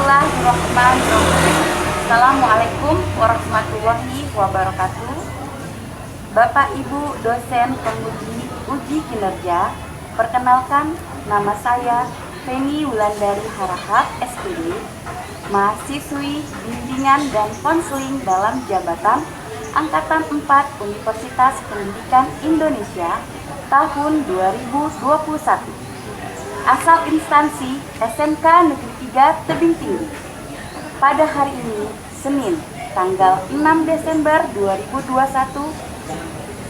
Bismillahirrahmanirrahim. Assalamualaikum warahmatullahi wabarakatuh. Bapak Ibu dosen penguji uji kinerja, perkenalkan nama saya Feni Wulandari Harahap SPD, mahasiswi bimbingan dan konseling dalam jabatan Angkatan 4 Universitas Pendidikan Indonesia tahun 2021. Asal instansi SMK Negeri 3 Tebing Tinggi. Pada hari ini, Senin, tanggal 6 Desember 2021,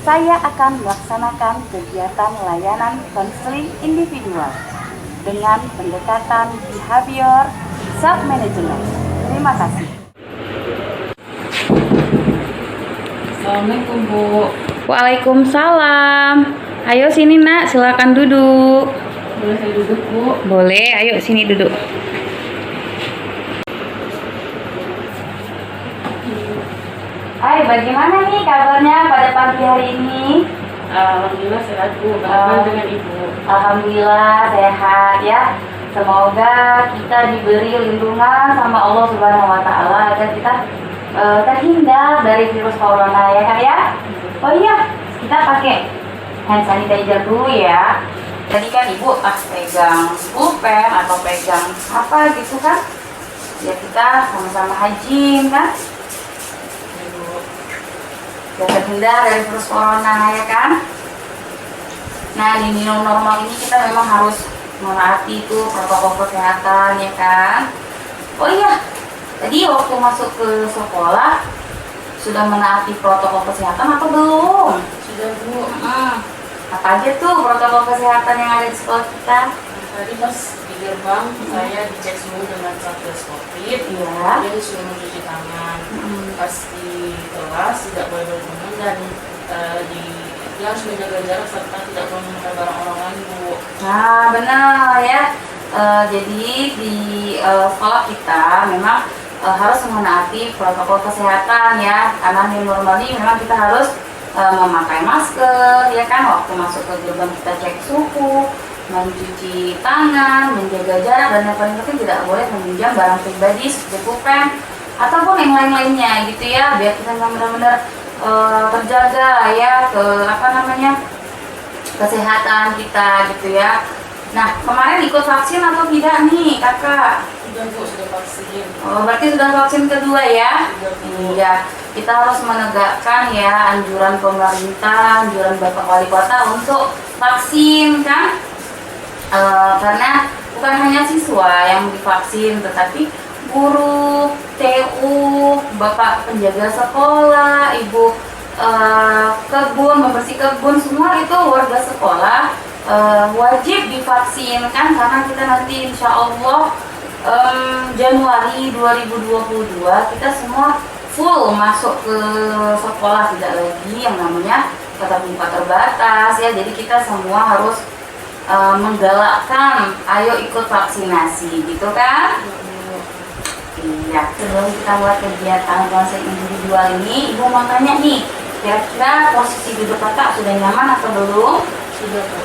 saya akan melaksanakan kegiatan layanan konseling individual dengan pendekatan behavior self-management. Terima kasih. Assalamualaikum Bu. Waalaikumsalam. Ayo sini nak, silakan duduk. Boleh saya duduk Bu? Boleh, ayo sini duduk. Hai, bagaimana nih kabarnya pada pagi hari ini? Alhamdulillah sehat Bu. Bagaimana dengan Ibu? Alhamdulillah sehat ya. Semoga kita diberi lindungan sama Allah Subhanahu wa Ta'ala agar kita terhindar dari virus corona ya Kak ya. Oh iya, kita pakai hand sanitizer dulu ya. Tadi kan Ibu pegang pulpen atau pegang apa gitu kan? Ya kita sama-sama hygiene kan? Ya terhindar dari virus corona ya kan? Nah di new normal ini kita memang harus menaati itu protokol kesehatan ya kan? Oh iya, tadi waktu masuk ke sekolah sudah menaati protokol kesehatan atau belum? Sudah Bu. Apa aja tuh protokol kesehatan yang ada di sekolah kita? Tadi pas di gerbang saya dicek suhu dengan Satgas Covid. Iya. Jadi sudah mencuci tangan. Pas di kelas tidak boleh berkerumun dan dia harus menjaga jarak serta tidak boleh memakai barang orang lain Bu. Nah benar ya. Jadi di sekolah kita memang harus menaati protokol kesehatan ya, karena new normal ini memang kita harus memakai masker ya kan, waktu masuk ke gerbang kita cek suhu, mencuci tangan, menjaga jarak, dan yang paling penting tidak boleh meminjam barang pribadi seperti pulpen ataupun yang lain-lainnya gitu ya, biar kita benar-benar terjaga ya kesehatan kita gitu ya. Nah kemarin ikut vaksin atau tidak nih kakak? Sudah Bu, sudah vaksin. Oh, berarti sudah vaksin kedua ya? Iya, kita harus menegakkan ya anjuran pemerintah, anjuran Bapak Wali Kota untuk vaksin kan? Karena bukan hanya siswa yang divaksin, tetapi guru, TU, Bapak penjaga sekolah, Ibu kebun, membersih kebun, semua itu warga sekolah wajib divaksin kan, karena kita nanti insya Allah Januari 2022 kita semua full masuk ke sekolah, tidak lagi yang namanya tatap muka terbatas ya. Jadi kita semua harus menggalakkan ayo ikut vaksinasi gitu kan. Iya, sebelum kita mulai kegiatan konseling individual ini, Ibu mau tanya nih, kira-kira posisi duduk kakak sudah nyaman atau belum? Sudah Bu.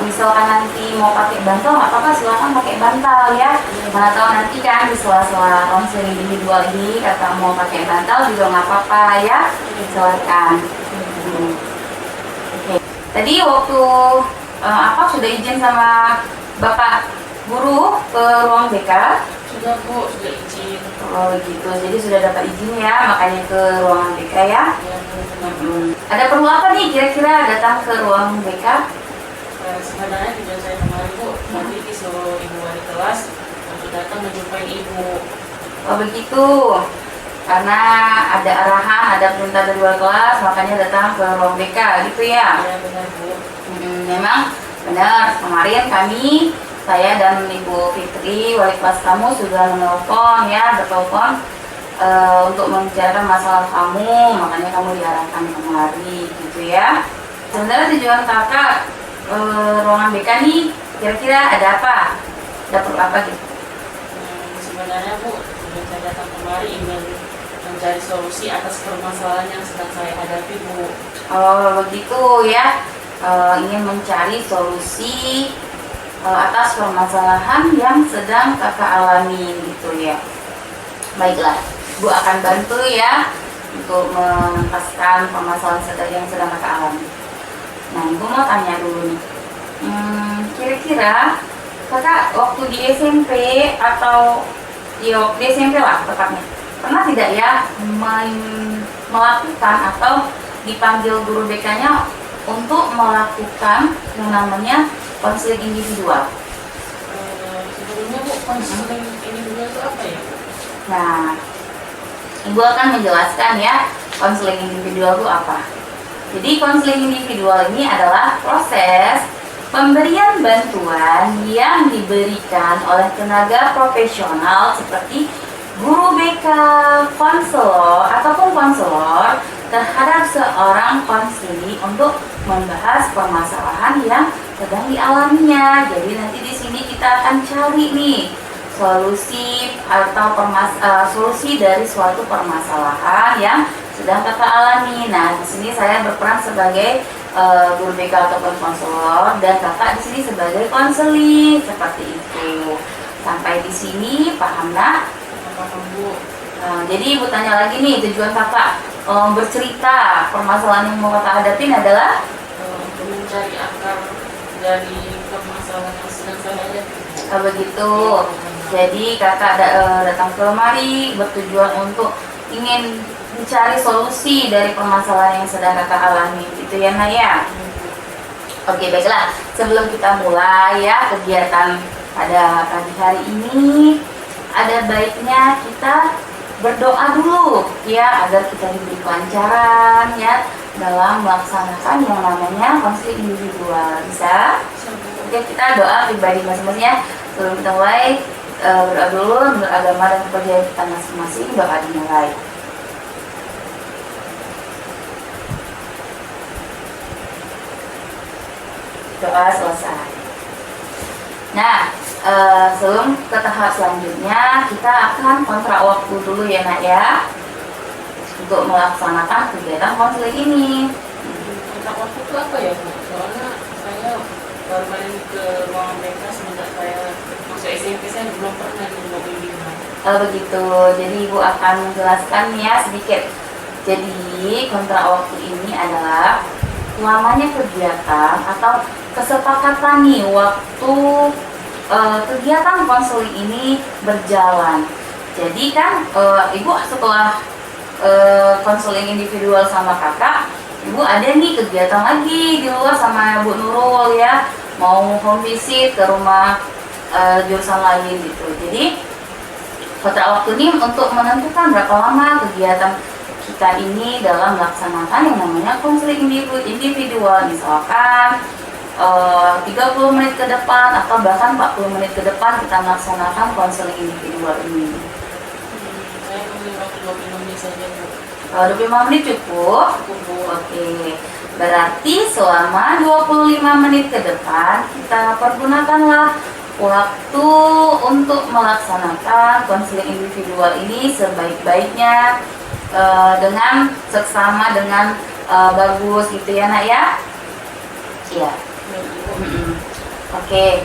Misalkan nanti mau pakai bantal, nggak apa-apa, silakan pakai bantal ya. Mana tahu nanti kan di sela-sela konseling individual ini kakak mau pakai bantal juga nggak apa-apa ya, silakan. Oke. Tadi waktu apa sudah izin sama Bapak Guru ke ruang BK? Sudah Bu, sudah izin. Oh gitu, jadi sudah dapat izin ya, makanya ke ruangan BK ya. Ya Bu. Ada perlu apa nih kira-kira datang ke ruang BK? Sebenarnya tujuan saya kemarin Bu, nanti disuruh Ibu wali kelas untuk datang menjumpai Ibu. Oh begitu, karena ada arahan, ada perintah dari wali kelas, makanya datang ke ruang BK gitu ya. Ya benar Bu. Memang benar, kemarin saya dan Ibu Fitri, wali kelas kamu sudah menelpon ya, bertelepon untuk membicarakan masalah kamu, makanya kamu diarahkan kemari gitu ya. Sebenarnya tujuan kakak ruangan BK nih kira-kira ada apa? Ada perlu apa gitu? Sebenarnya Bu, tujuan saya datang kemari ingin mencari solusi atas permasalahan yang sedang saya hadapi Bu. Oh begitu ya, ingin mencari solusi atas permasalahan yang sedang kakak alami gitu ya. Baiklah, Ibu akan bantu ya untuk menuntaskan permasalahan yang sedang kakak alami. Nah, Ibu mau tanya dulu nih, kira-kira kakak waktu di SMP atau di SMP lah tepatnya, pernah tidak ya melakukan atau dipanggil guru BK-nya untuk melakukan yang namanya konseling individual? Sebelumnya Bu, konseling individual itu apa ya? Nah, Ibu akan menjelaskan ya konseling individual itu apa. Jadi konseling individual ini adalah proses pemberian bantuan yang diberikan oleh tenaga profesional seperti guru BK, konselor ataupun konselor terhadap seorang konsili untuk membahas permasalahan yang sedang dialaminya. Jadi nanti di sini kita akan cari nih solusi atau solusi dari suatu permasalahan yang sedang kakak alami. Nah, di sini saya berperan sebagai guru BK ataupun konselor dan kakak di sini sebagai konseli seperti itu. Sampai di sini paham nak? Paham Bu. Jadi Ibu tanya lagi nih, tujuan kakak bercerita permasalahan yang mau kakak hadapin adalah untuk mencari akar dari permasalahan yang sedang saya hadapi. Begitu. Jadi kakak datang ke lemari bertujuan untuk ingin mencari solusi dari permasalahan yang sedang kakak alami, gitu ya Naya. Oke, baiklah. Sebelum kita mulai ya kegiatan pada pagi hari ini, ada baiknya kita berdoa dulu ya agar kita diberi kelancaran ya dalam melaksanakan yang namanya konseling individual. Bisa? Oke, kita doa pribadi masing-masing ya. Sebelum kita mulai berdoa dulu menurut agama dan kepercayaan kita masing-masing. Doa dimulai. Doa selesai. Nah, sebelum ke tahap selanjutnya kita akan kontrak waktu dulu ya nak ya untuk melaksanakan kegiatan konseling ini. Kontrak waktu itu apa ya Bu? Soalnya saya baru main ke ruangan BK semenjak saya masuk SMP, saya belum pernah di ruang bimbingan. Begitu, jadi Ibu akan menjelaskan ya sedikit. Jadi kontrak waktu ini adalah lamanya kegiatan atau kesepakatan nih waktu kegiatan konseling ini berjalan. Jadi kan Ibu setelah konseling individual sama kakak, Ibu ada nih kegiatan lagi di luar sama Bu Nurul ya, mau home visit ke rumah jurusan lain gitu. Jadi kontrak waktu ini untuk menentukan berapa lama kegiatan kita ini dalam melaksanakan yang namanya konseling individual. Misalkan 30 menit ke depan atau bahkan 40 menit ke depan kita melaksanakan konseling individual ini. Saya memilih waktu 25 menit saja Bu. 25 menit cukup? Oke. Berarti selama 25 menit ke depan kita pergunakanlah waktu untuk melaksanakan konseling individual ini sebaik-baiknya dengan seksama, dengan bagus gitu ya nak ya. Iya. Oke.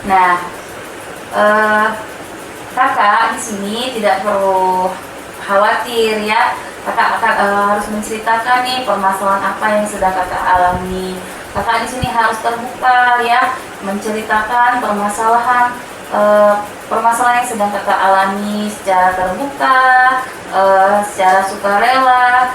Nah, kakak di sini tidak perlu khawatir ya. Kakak harus menceritakan nih permasalahan apa yang sedang kakak alami. Kakak di sini harus terbuka ya, menceritakan permasalahan yang sedang kakak alami secara terbuka, secara sukarela.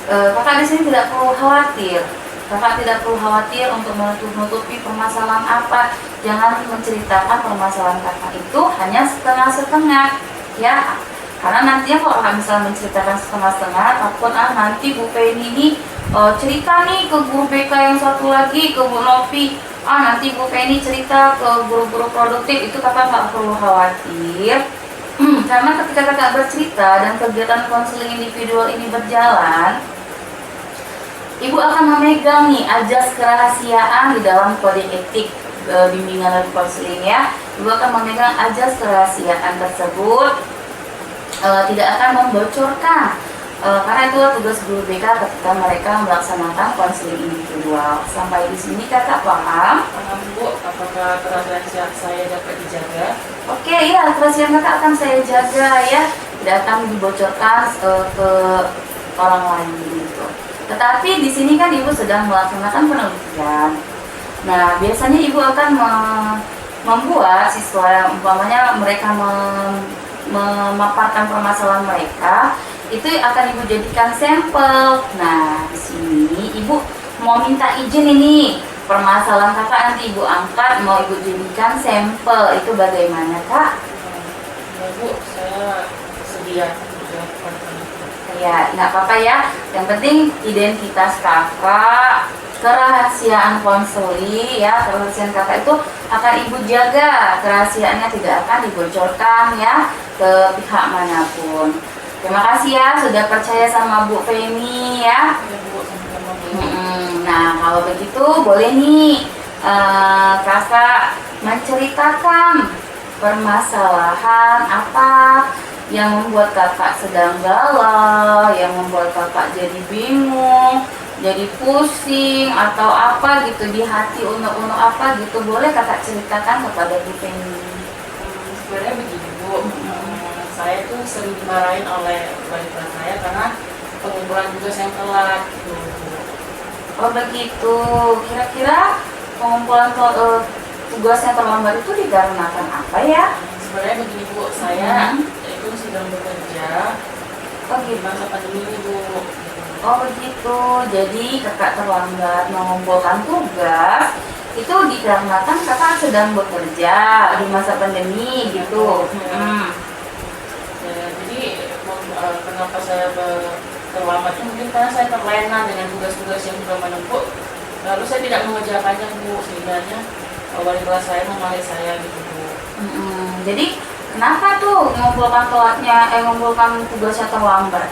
Kakak di sini tidak perlu khawatir. Kakak tidak perlu khawatir untuk menutupi permasalahan apa. Jangan menceritakan permasalahan kakak itu hanya setengah-setengah ya. Karena nantinya kalau kakak misalnya menceritakan setengah-setengah, takut nanti Bu Penny ini cerita nih ke guru BK yang satu lagi, ke Bu Novi. Nanti Bu Penny cerita ke guru-guru produktif. Itu kakak nggak perlu khawatir. Karena ketika kakak bercerita dan kegiatan konseling individual ini berjalan, Ibu akan memegang nih ajas kerahasiaan di dalam kode etik bimbingan dan konseling ya. Ibu akan memegang ajas kerahasiaan tersebut, tidak akan membocorkan karena itu tugas guru BK ketika mereka melaksanakan konseling individual. Sampai di sini kakak paham? Paham Bu, apakah kerahasiaan saya dapat dijaga? Oke, ya, kerahasiaan kakak akan saya jaga ya, tidak akan dibocorkan ke orang lain gitu. Tetapi di sini kan ibu sedang melaksanakan penelitian. Nah, biasanya ibu akan membuat siswa yang umpamanya mereka memaparkan permasalahan mereka, itu akan ibu jadikan sampel. Nah, di sini ibu mau minta izin ini permasalahan kakak nanti ibu angkat mau ibu jadikan sampel, itu bagaimana kak? Ya Bu, saya sedia. Ya, nggak apa-apa ya. Yang penting identitas kakak, kerahasiaan konseli ya, kerahasiaan kakak itu akan ibu jaga, kerahasiaannya tidak akan dibocorkan ya ke pihak manapun. Terima kasih ya sudah percaya sama Bu Femi ya. Ya Bu, sama-sama Bu. Nah, kalau begitu boleh nih kakak menceritakan permasalahan apa yang membuat kakak sedang galau, yang membuat kakak jadi bingung, jadi pusing atau apa gitu di hati, unek-unek apa gitu, boleh kakak ceritakan kepada Bu Femi. Sebenarnya begini Bu, saya tuh sering dimarahin oleh wali kelas saya karena pengumpulan tugas yang telat gitu Bu. Oh begitu, kira-kira pengumpulan tugas yang terlambat itu dikarenakan apa ya? Sebenarnya begini Bu, saya itu sedang bekerja Oh di gitu. masa pandemi ini Bu. Oh begitu, jadi kakak terlambat mengumpulkan tugas itu dikarenakan kakak sedang bekerja di masa pandemi gitu. Ya, jadi kenapa saya terlambat itu mungkin karena saya terlena dengan tugas-tugas yang sudah menumpuk, lalu saya tidak mengerjakannya Bu, sehingga wali kelas saya memarahi saya gitu Bu. Jadi kenapa tuh mengumpulkan tugasnya terlambat?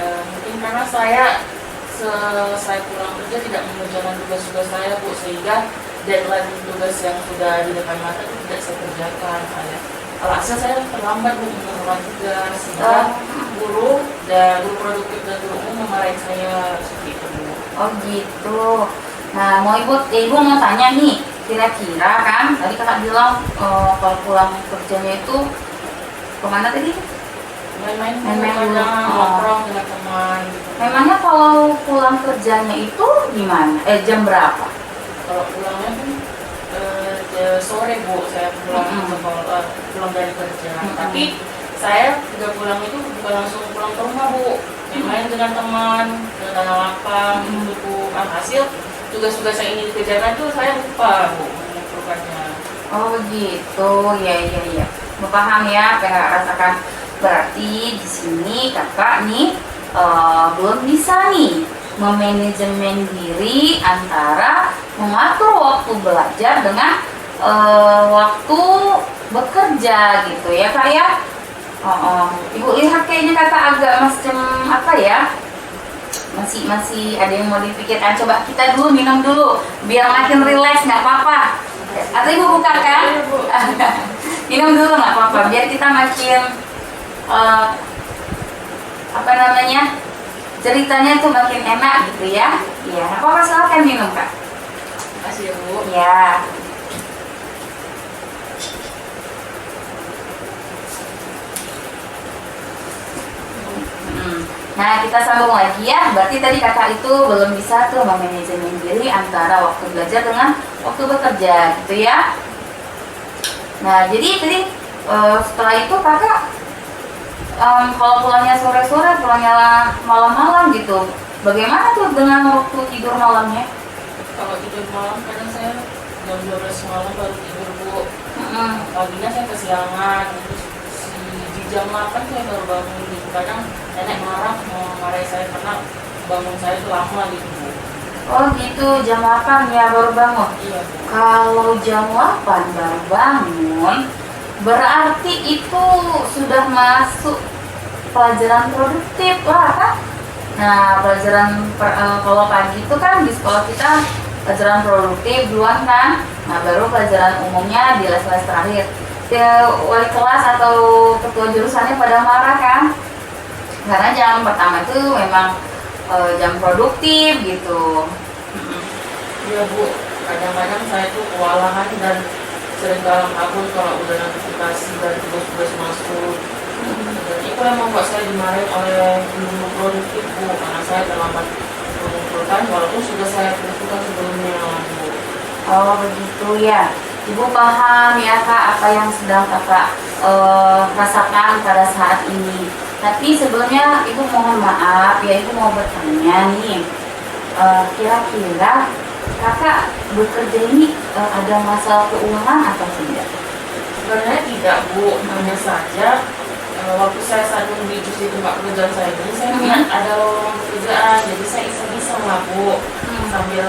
Mungkin karena saya selesai pulang kerja tidak mengerjakan tugas-tugas saya Bu, sehingga deadline tugas yang sudah di depan mata itu tidak saya kerjakan. Alhasil saya terlambat Bu mengerjakan tugas, sehingga guru produktif dan guru umum memarahi saya seperti itu Bu. Oh gitu. Nah, ibu mau tanya nih, kira-kira kan tadi kakak bilang kalau pulang kerjanya itu kemana tadi? Main-main Bu, Main-main dulu. kadang nongkrong dengan teman gitu. Memangnya kalau pulang kerjanya itu gimana? Jam berapa? Kalau pulangnya kan sore Bu, saya pulang sekolah, pulang dari kerja. Tapi saya juga pulang itu bukan langsung pulang ke rumah Bu, main dengan teman, ke tanah lapang gitu Bu. Hasil tugas-tugas yang ini dikerjakan tuh saya lupa Bu mengumpulkannya. Oh begitu, ya. Mau paham ya apa yang kakak rasakan. Berarti di sini kakak nih belum bisa nih memanajemen diri antara mengatur waktu belajar dengan waktu bekerja gitu ya kak ya. Ibu lihat kayaknya kakak agak macam apa ya, masih ada yang mau dipikirkan. Coba kita dulu minum dulu biar makin rileks, nggak apa-apa. Atau ibu buka kan? Minum dulu nggak apa-apa biar kita makin ceritanya tuh makin enak gitu ya. Iya, nggak apa-apa, silakan minum kak. Makasih ya Bu. Ya. Nah, kita sambung lagi ya. Berarti tadi kakak itu belum bisa tuh memanajemen diri antara waktu belajar dengan waktu bekerja gitu ya. Nah, jadi tadi setelah itu kakak kalau pulangnya sore-sore, pulangnya malam-malam gitu, bagaimana tuh dengan waktu tidur malamnya? Kalau tidur malam kadang saya jam 12 malam baru tidur Bu. Paginya saya kesiangan, terus di jam 8 saya baru bangun gitu. Kadang nenek marah mau marahi saya karena bangun saya itu lama gitu Bu. Oh gitu, jam 8 ya baru bangun. Iya Bu. Kalau jam 8 baru bangun, berarti itu sudah masuk pelajaran produktif lah kan? Nah, pelajaran kalau pagi itu kan di sekolah kita pelajaran produktif duluan kan. Nah, baru pelajaran umumnya di les-les terakhir. Wali kelas atau ketua jurusannya pada marah kan? Karena jam pertama itu memang jam produktif gitu. Iya Bu, kadang-kadang saya tuh kewalahan dan sering galang kabur kalau udah notifikasi dan tugas-tugas masuk. Dan itu yang membuat saya dimarahin oleh guru produktif Bu, karena saya terlambat mengumpulkan walaupun sudah saya tentukan sebelumnya Bu. Oh begitu ya. Ibu paham ya Kak apa yang sedang Kakak rasakan pada saat ini. Tapi sebelumnya Ibu mohon maaf ya, Ibu mau bertanya nih. Kira-kira Kakak bekerja ini ada masalah keuangan atau tidak? Sebenarnya tidak Bu, hanya saja waktu saya sadar di di tempat pekerjaan saya ini, saya lihat ada lowongan pekerjaan, jadi saya iseng-iseng lah Bu. Sambil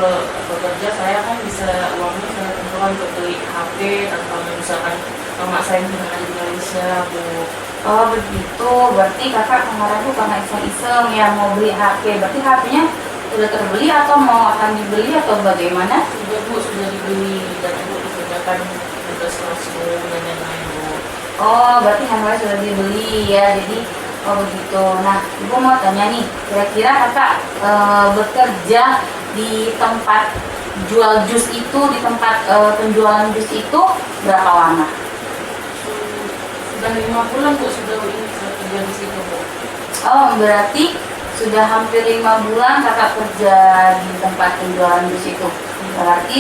bekerja saya kan bisa uangnya saya tentukan untuk beli HP atau misalkan saya yang ada di Malaysia Bu. Oh begitu, berarti Kakak kemarin tuh karena iseng-iseng ya mau beli HP. Berarti HP-nya sudah terbeli atau mau akan dibeli atau bagaimana? Sudah Bu, sudah dibeli dan Ibu dikerjakan tugas kelas dan lain-lain Bu. Oh, berarti handphone sudah dibeli ya. Jadi, oh begitu. Nah, Ibu mau tanya nih, kira-kira Kakak bekerja di tempat jual jus itu, di tempat penjualan jus itu berapa lama? Sudah 5 bulan Bu, sudah ini saya kerja di situ Bu. Oh, berarti sudah hampir 5 bulan Kakak kerja di tempat penjualan jus itu. Berarti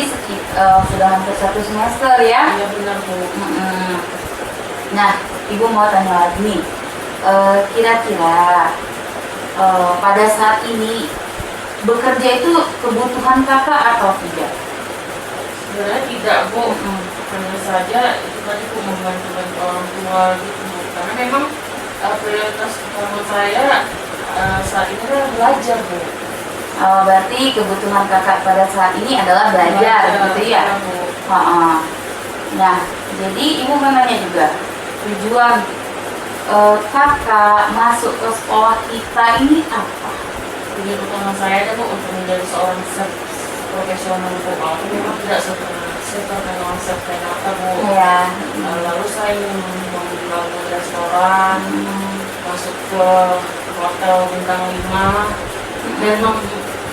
sudah hampir 1 semester ya? Iya benar Bu. Nah, Ibu mau tanya lagi nih, kira-kira pada saat ini bekerja itu kebutuhan Kakak atau tidak? Sebenarnya tidak Bu, hanya saja itu tadi Bu membantu orang tua gitu Bu. Karena memang prioritas utama saya saat ini adalah belajar Bu. Berarti kebutuhan Kakak pada saat ini adalah belajar gitu ya? Bu. Nah, jadi Ibu mau nanya juga, tujuan Kakak masuk ke sekolah kita ini apa? Tujuan utama saya adalah untuk menjadi seorang profesional Bu. Walaupun memang tidak seterkenal Ternyata Bu. Ya. Lalu saya ingin membangun restoran, masuk ke hotel bintang 5 dan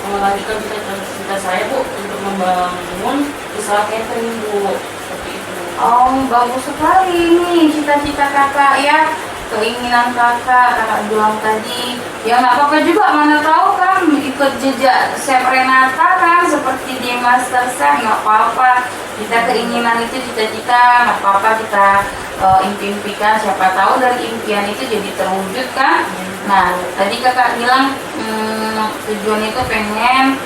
melanjutkan cita-cita saya Bu untuk membangun usaha catering Bu, seperti itu. Oh, bagus sekali nih cita-cita Kakak ya. Keinginan Kakak bilang tadi. Ya nggak apa-apa juga, mana tahu kan ikut jejak Chef Renata kan seperti di Master Chef, nggak apa-apa. Kita keinginan itu cita-cita, nggak apa-apa kita impikan. Siapa tahu dari impian itu jadi terwujud kan. Nah, tadi Kakak bilang tujuan itu pengen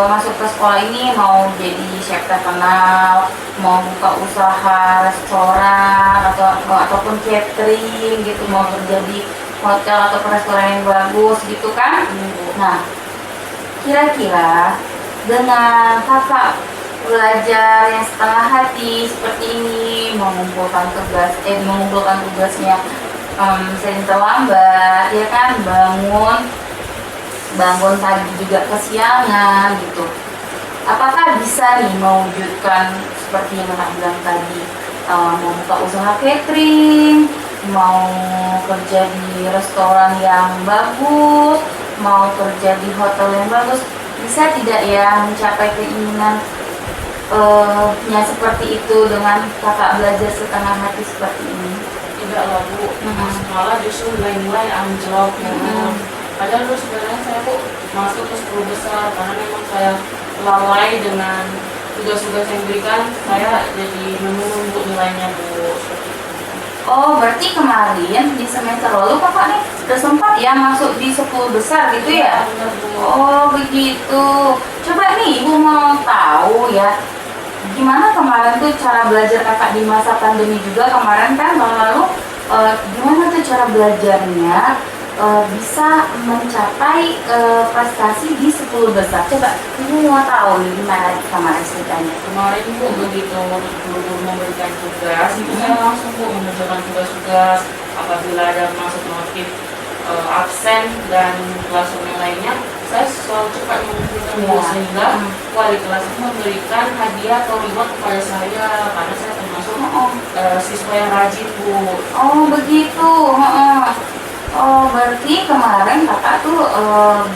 masuk ke sekolah ini mau jadi chef terkenal, mau buka usaha restoran ataupun catering gitu, mau kerja di hotel atau restoran yang bagus gitu kan. Nah, kira-kira dengan Kakak belajar yang setengah hati seperti ini, mengumpulkan tugasnya sering terlambat ya kan, bangun pagi juga kesiangan gitu. Apakah bisa nih mewujudkan seperti yang Kakak bilang tadi, mau buka usaha catering, mau kerja di restoran yang bagus, mau kerja di hotel yang bagus, bisa tidak ya mencapai keinginan nya seperti itu dengan Kakak belajar setengah hati seperti ini? Tidak lah Bu, malah justru nilai-nilai anjlok. Padahal dulu sebenarnya saya Bu masuk ke 10 besar karena memang saya lalai dengan tugas-tugas yang diberikan, saya jadi menurun Bu nilainya Bu, seperti itu. Oh, berarti kemarin di semester lalu Kakak nih udah sempat ya masuk di 10 besar gitu ya? Benar Bu. Oh begitu. Coba nih Ibu mau tahu ya, gimana kemarin tuh cara belajar Kakak di masa pandemi juga kemarin kan tahun lalu, gimana tuh cara belajarnya bisa mencapai prestasi di 10 besar? Coba Ibu mau tahu nih gimana kemarin ceritanya? Kemarin Bu begitu guru-guru memberikan tugas, saya langsung Bu mengerjakan tugas-tugas. Apabila ada masuk notif absen dan kelas yang lainnya, saya selalu cepat mengumpulkan Bu, sehingga wali kelas memberikan hadiah atau reward kepada saya karena saya termasuk siswa yang rajin Bu. Oh begitu. Oh Oh, berarti kemarin kakak tuh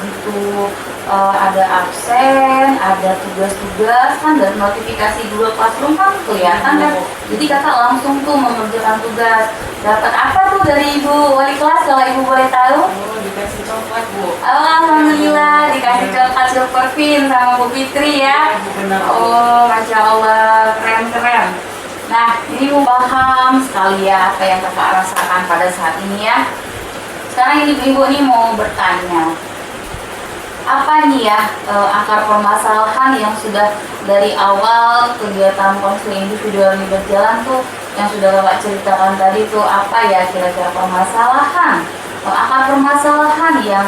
gitu ada absen, ada tugas-tugas kan, dan notifikasi Google Classroom kan kelihatan kan. Jadi kakak langsung tuh mengerjakan tugas. Dapat apa tuh dari ibu wali kelas kalau ibu boleh tahu? Oh, dikasih coklat, Bu. Alhamdulillah dikasih coklat Super Fin sama Bu Fitri ya. Bu, benar, Bu. Oh, masya Allah, keren-keren. Nah, ini ibu paham sekali ya apa yang kakak rasakan pada saat ini ya. Sekarang ini ibu nih mau bertanya, apa nih ya akar permasalahan yang sudah dari awal kegiatan konseling individual ini berjalan tuh, yang sudah kakak ceritakan tadi tuh, apa ya kira-kira permasalahan, akar permasalahan yang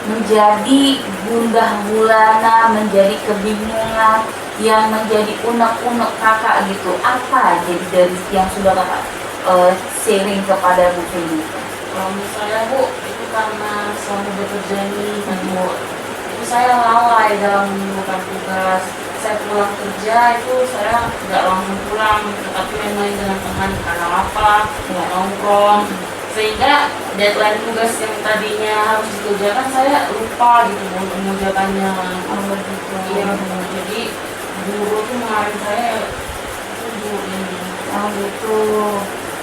menjadi gundah gulana, menjadi kebingungan, yang menjadi unek-unek kakak gitu, apa jadi dari yang sudah kakak sharing kepada Bu Feni? Kalau misalnya, Bu, itu karena selama bekerja ini kan, Bu, itu saya lalai dalam menunjukkan tugas. Saya pulang kerja itu saya nggak langsung pulang, tetapi main dengan teman karena apa, nongkrong, sehingga deadline tugas yang tadinya harus dikerjakan saya lupa gitu untuk mengerjakannya. Begitu. Iya, Bu. Jadi guru tuh kemarin saya itu Bu ini. Gitu.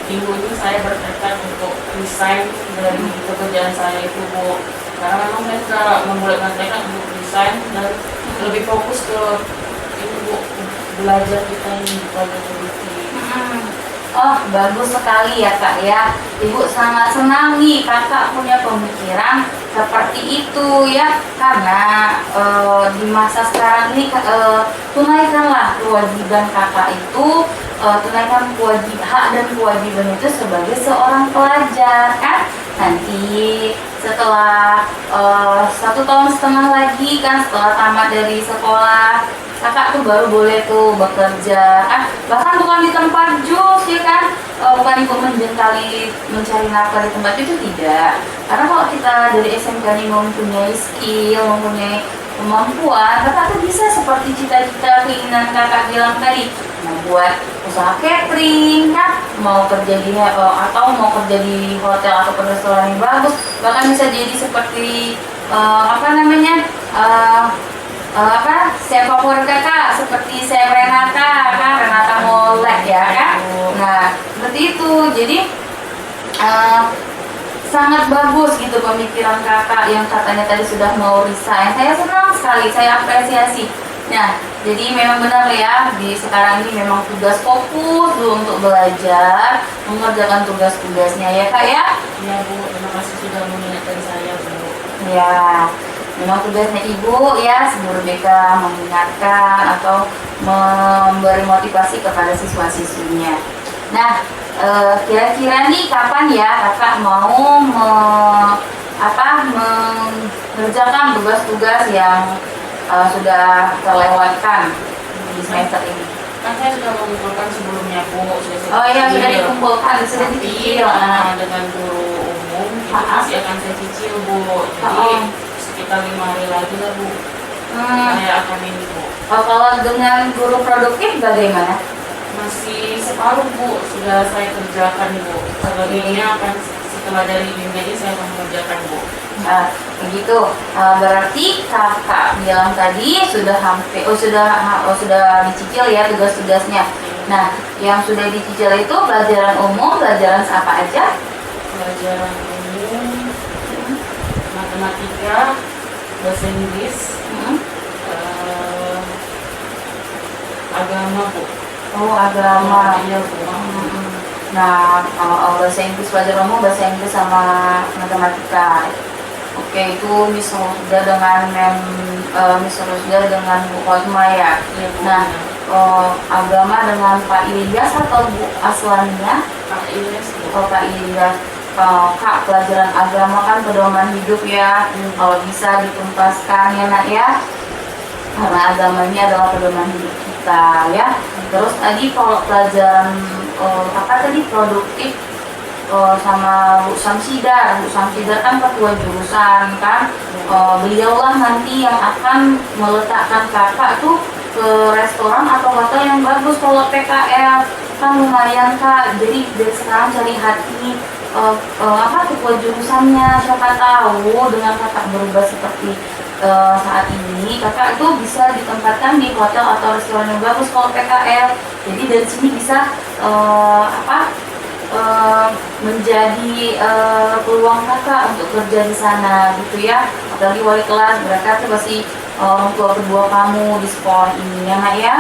Minggu ini saya bertekad untuk resign dari pekerjaan saya itu, Bu. Karena memang saya sudah membuat tekad untuk resign dan lebih fokus ke ini, Bu, belajar kita ini di productivity. Oh, bagus sekali ya Kak ya. Ibu sangat senang nih kakak punya pemikiran seperti itu ya. Karena di masa sekarang ini tunaikanlah kewajiban kakak itu, tunaikan hak dan kewajiban itu sebagai seorang pelajar kan. Nanti setelah 1,5 tahun lagi kan, setelah tamat dari sekolah, kakak tuh baru boleh tuh bekerja kan, bahkan bukan di tempat jus ya kan, bukan ibu mencari nafkah di tempat itu, tidak. Karena kalau kita dari SMK ini mempunyai skill, mempunyai kemampuan, kakak tuh bisa seperti cita-cita keinginan kakak bilang tadi, membuat usaha catering kan, mau kerja di atau mau kerja di hotel atau restoran yang bagus, bahkan bisa jadi seperti chef favorit kakak seperti chef Renata kan, Renata Molek ya kan. Nah seperti itu, jadi sangat bagus gitu pemikiran kakak yang katanya tadi sudah mau resign. Saya senang sekali, saya apresiasi. Nah, jadi memang benar ya, di sekarang ini memang tugas fokus dulu untuk belajar, mengerjakan tugas-tugasnya ya Kak ya. Iya, Bu, terima kasih sudah mengingatkan saya, Bu. Ya, memang tugasnya Ibu ya, guru BK mengingatkan atau memberi motivasi kepada siswa-siswinya. Nah, kira-kira nih kapan ya kakak mau mengerjakan tugas-tugas yang sudah terlewatkan di semester ini? Kan saya sudah mengumpulkan sebelumnya, Bu. Oh iya, sudah dikumpulkan, sudah Tapi dicicil. dengan guru umum itu masih akan saya cicil, Bu. Jadi sekitar 5 hari lagi lah, Bu. Saya akan ini, Bu. Kalau dengan guru produktif bagaimana? Masih separuh, Bu, sudah saya kerjakan, Bu. Selebihnya akan setelah dari minggu ini saya akan mengerjakan, Bu. Nah, begitu. Berarti kakak bilang tadi sudah sudah dicicil ya tugas-tugasnya. Nah, yang sudah dicicil itu pelajaran umum, pelajaran apa aja? Pelajaran umum, matematika, bahasa Inggris, agama, Bu. Oh, agama. Iya, Bu. Nah, bahasa Inggris pelajaran umum, bahasa Inggris sama matematika. Oke, itu Miss Rosda dengan Miss Rosda dengan Bu Kosma ya. Iya, Bu. Nah, agama dengan Pak Ilyas atau Bu Aslania? Pak Ilyas, Bu. Oh, Pak Ilyas. Kak, pelajaran agama kan pedoman hidup ya. Kalau bisa dituntaskan ya Nak ya. Karena agama ini adalah pedoman hidup kita ya. Terus tadi kalau pelajaran produktif sama Bu Samsidar kan ketua jurusan kan. Beliaulah nanti yang akan meletakkan kakak tuh ke restoran atau hotel yang bagus. Kalau PKL kan lumayan Kak, jadi dari sekarang cari hati ketua jurusannya. Siapa tahu dengan kakak berubah seperti saat ini, kakak itu bisa ditempatkan di hotel atau restoran yang bagus kalau PKL. Jadi dari sini bisa menjadi peluang kakak untuk kerja di sana gitu ya. Apalagi wali kelas, mereka tuh pasti orang tua kedua kamu di sekolah ini ya nak ya.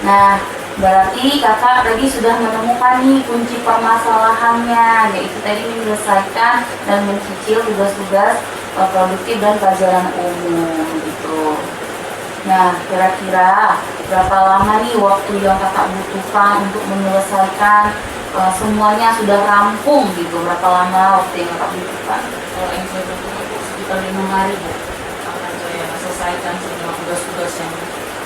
Nah, berarti kakak tadi sudah menemukan nih kunci permasalahannya, yaitu tadi menyelesaikan dan mencicil tugas-tugas produktif dan pelajaran umum gitu. Nah, kira-kira berapa lama nih waktu yang kakak butuhkan untuk menyelesaikan semuanya sudah rampung gitu? Berapa lama waktu yang kakak butuhkan? Kalau yang saya butuhkan sekitar 5 hari Bu, akan saya selesaikan semua tugas-tugas yang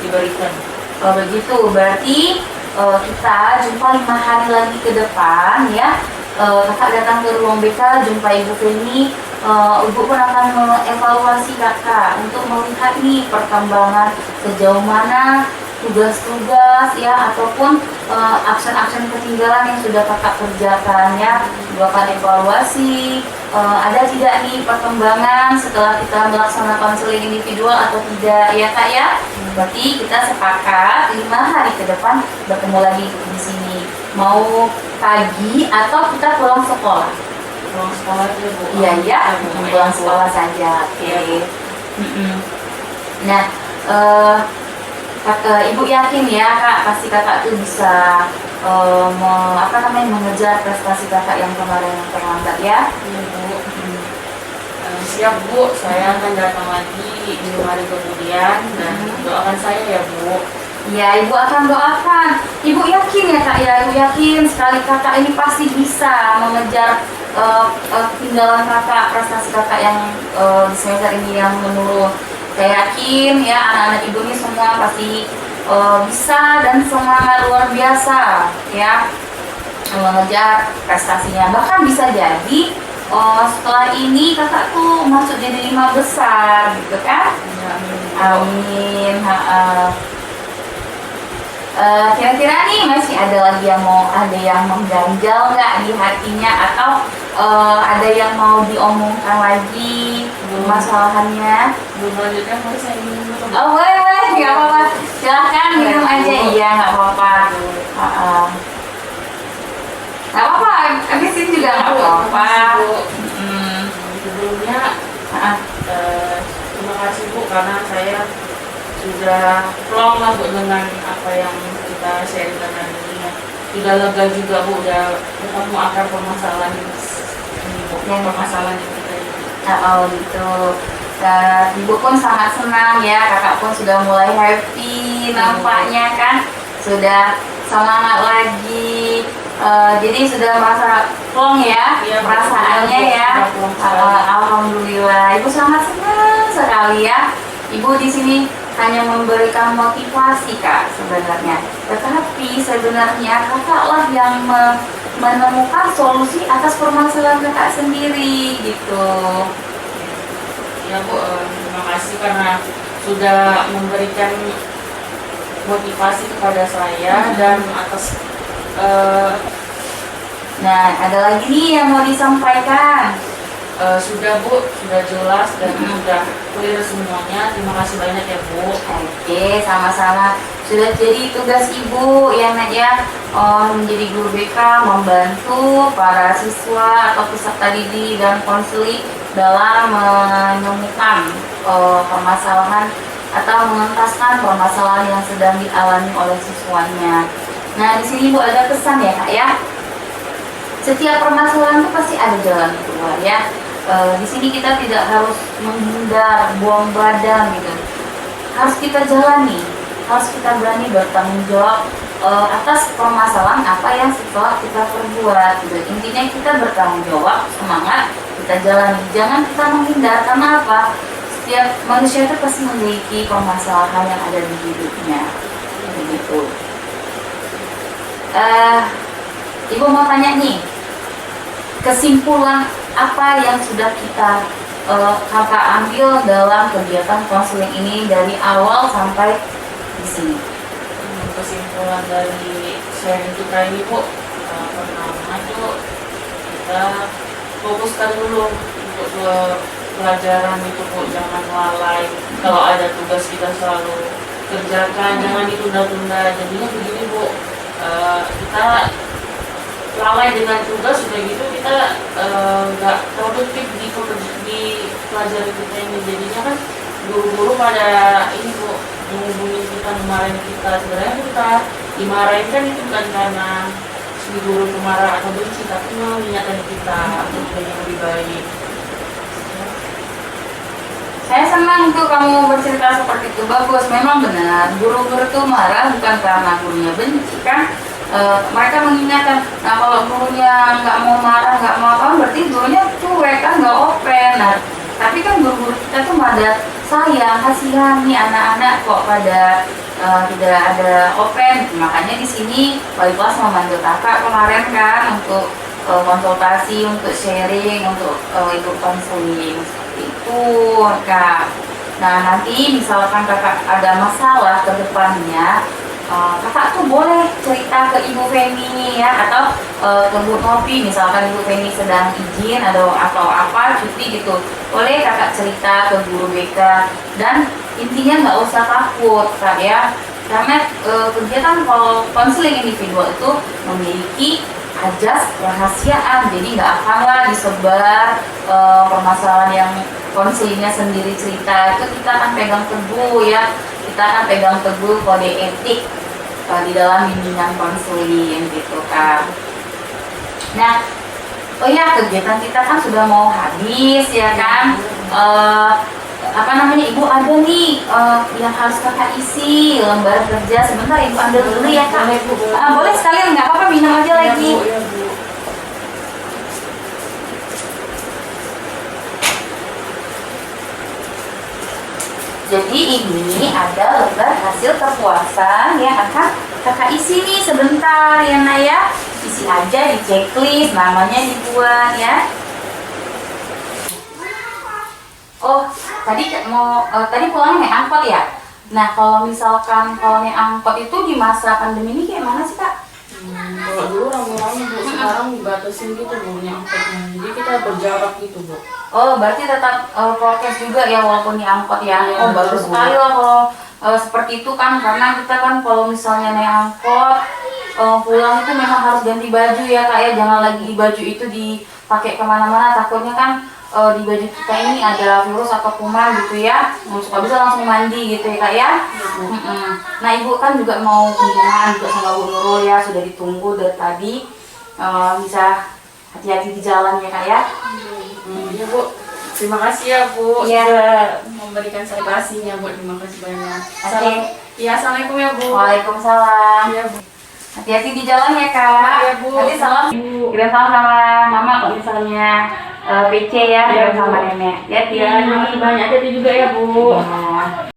diberikan. Kalau begitu, berarti kita jumpa 5 hari lagi ke depan ya. Kakak datang ke ruang BK, jumpa Ibu Feni. Ibu pun akan mengevaluasi kakak untuk melihat nih perkembangan sejauh mana tugas-tugas ya, ataupun absen-absen ketinggalan yang sudah kakak kerjakan ya. Ibu akan evaluasi ada tidak nih perkembangan setelah kita melaksanakan konseling individual atau tidak ya kak ya. Berarti kita sepakat 5 hari ke depan bertemu lagi di sini. Mau pagi atau kita pulang sekolah? Pulang sekolah aja Bu. Iya ya, pulang Bu. sekolah saja. Oke. Nah, Ibu yakin ya kak, pasti kakak tuh bisa mengejar prestasi kakak yang kemarin yang terlambat ya. Iya Bu. Siap Bu, saya akan datang lagi 5 hari kemudian dan doakan saya ya Bu. Ya, Ibu akan doakan. Ibu yakin ya kak ya, Ibu yakin sekali kakak ini pasti bisa mengejar ketinggalan kakak, prestasi kakak yang di semester ini yang menurun. Saya yakin ya anak-anak Ibu ini semua pasti bisa dan semangat luar biasa ya mengejar prestasinya. Bahkan bisa jadi setelah ini kakak tuh masuk jadi 5 besar gitu kan? Amin. Kira-kira nih masih ada lagi yang mengganjal nggak di hatinya, atau ada yang mau diomongkan lagi masalahannya? Belum lanjutkan, boleh saya minum dulu? Oh boleh, nggak apa-apa, silahkan minum aja. Iya nggak apa-apa, nggak apa-apa, habisin juga nggak apa-apa. Sebelumnya terima kasih Bu, karena saya sudah plong lah Bu dengan apa yang kita sharingkan hari ini. Sudah lega juga Bu, udah ketemu akar permasalahan ini Bu, permasalahan kita ini. Oh gitu. Ibu pun sangat senang ya, kakak pun sudah mulai happy nampaknya kan, sudah semangat lagi. Jadi sudah merasa plong ya, perasaannya ya. Alhamdulillah, Ibu sangat senang sekali ya. Ibu di sini hanya memberikan motivasi kak sebenarnya, tetapi sebenarnya kakaklah yang menemukan solusi atas permasalahan kakak sendiri gitu. Ya Bu, terima kasih karena sudah memberikan motivasi kepada saya dan atas Nah, ada lagi nih yang mau disampaikan. Sudah Bu, sudah jelas dan sudah clear semuanya. Terima kasih banyak ya Bu. Oke, sama-sama. Sudah jadi tugas Ibu ya Nak ya, menjadi guru BK, membantu para siswa atau peserta didik dan konseling dalam menemukan permasalahan atau mengentaskan permasalahan yang sedang dialami oleh siswanya. Nah, di sini Bu ada pesan ya Kak ya. Setiap permasalahan itu pasti ada jalan keluar ya. Di sini kita tidak harus menghindar, buang badan gitu. Harus kita jalani, harus kita berani bertanggung jawab atas permasalahan apa yang setelah kita perbuat gitu. Intinya kita bertanggung jawab, semangat, kita jalani. Jangan kita menghindar, karena apa? Setiap manusia itu pasti memiliki permasalahan yang ada di hidupnya. Begitu. Ibu mau tanya nih, kesimpulan apa yang sudah kita kakak ambil dalam kegiatan konseling ini dari awal sampai di sini? Kesimpulan dari sharing kita ini Bu, pertama itu kita fokuskan dulu untuk ke pelajaran itu Bu, jangan lalai. Kalau ada tugas kita selalu kerjakan, jangan ditunda-tunda. Jadinya begini Bu, kita lalai dengan tugas, sudah gitu kita nggak produktif di pelajaran kita ini. Jadinya kan guru-guru pada ini Bu, menghubungi kita, memarahin kita. Sebenarnya kita dimarahin kan itu bukan karena si guru itu marah atau benci, tapi memang mengingatkan kita untuk yang lebih baik. Saya senang tuh kamu bercerita seperti itu, bagus. Memang benar, guru-guru tuh marah bukan karena gurunya benci kan. Mereka mengingatkan. Nah kalau gurunya nggak mau marah, nggak mau apa, berarti gurunya cuek kan, nggak open. Nah tapi kan guru-guru kita tuh pada sayang, kasihan nih anak-anak kok pada tidak ada open. Makanya di sini wali kelas memanggil kakak kemarin kan untuk konsultasi, untuk sharing, untuk ikut konseling seperti itu kak. Nah nanti misalkan kakak ada masalah ke depannya, kakak tuh boleh cerita ke Ibu Feni ya, atau ke Bu Novi. Misalkan Ibu Feni sedang izin atau apa cuti gitu, boleh kakak cerita ke guru BK. Dan intinya nggak usah takut kak ya, karena kegiatan kalau konseling individual itu memiliki ajas rahasiaan, jadi nggak akanlah disebar permasalahan yang konselingnya sendiri cerita. Itu kita akan pegang teguh ya, kita akan pegang teguh kode etik di dalam bimbingan konseling gitu kan. Nah, oh ya, kegiatan kita kan sudah mau habis ya kan. Apa namanya, Ibu ada nih yang harus kakak isi lembar kerja. Sebentar Ibu ambil dulu ya kak. Boleh sekalian, nggak apa-apa, minum aja lagi. Ya, Bu. Jadi ini ada lembar hasil kepuasan yang akan kakak isi nih sebentar ya Naya. Isi aja di checklist, namanya dibuat ya. Oh, tadi pulangnya naik angkot ya? Nah, kalau misalkan kalau naik angkot itu di masa pandemi ini kayak mana sih kak? Kalau dulu rame-rame Bu, sekarang dibatasin gitu Bu, angkotnya. Jadi kita berjarak gitu Bu. Oh, berarti tetap prokes juga ya walaupun di angkot ya? Iya, Oh, bagus betul. sekali lah kalau seperti itu kan, karena kita kan kalau misalnya naik angkot pulang itu memang harus ganti baju ya kak ya, jangan lagi baju itu dipakai kemana-mana, takutnya kan di baju kita ini ada virus atau kuman gitu ya, nggak bisa langsung mandi gitu ya kak ya. Nah ibu kan juga mau kunjungan juga sama Bu Nurul ya, sudah ditunggu dari tadi. Bisa hati-hati di jalan ya kak ya. Ya Bu, terima kasih ya Bu, Iya. sudah memberikan edukasinya Bu, terima kasih banyak. Oke. Iya, assalamualaikum ya Bu. Waalaikumsalam. Iya Bu. Hati-hati di jalan ya kak. Iya, Bu. Nanti salam. Bu. Kirim salam sama mama kalau misalnya PC ya, Iya, kirim sama Bu. nenek. Ya, Iya, terima kasih banyak. Hati-hati juga ya Bu. Ya.